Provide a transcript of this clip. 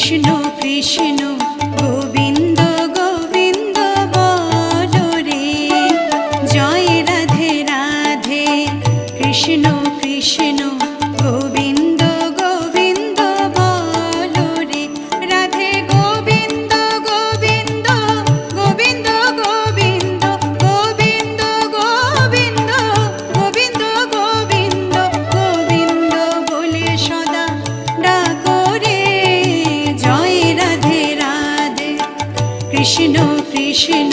কৃষ্ণ কৃষ্ণ গোবিন্দ গোবিন্দ বলো রে, জয় রাধে রাধে। কৃষ্ণ কৃষ্ণ গোবিন্দ গোবিন্দ বলো রে, রাধে গোবিন্দ গোবিন্দ গোবিন্দ গোবিন্দ গোবিন্দ গোবিন্দ গোবিন্দ গোবিন্দ গোবিন্দ বলে সদা ডাকো রে, জয় রাধে রাধে। কৃষ্ণ কৃষ্ণ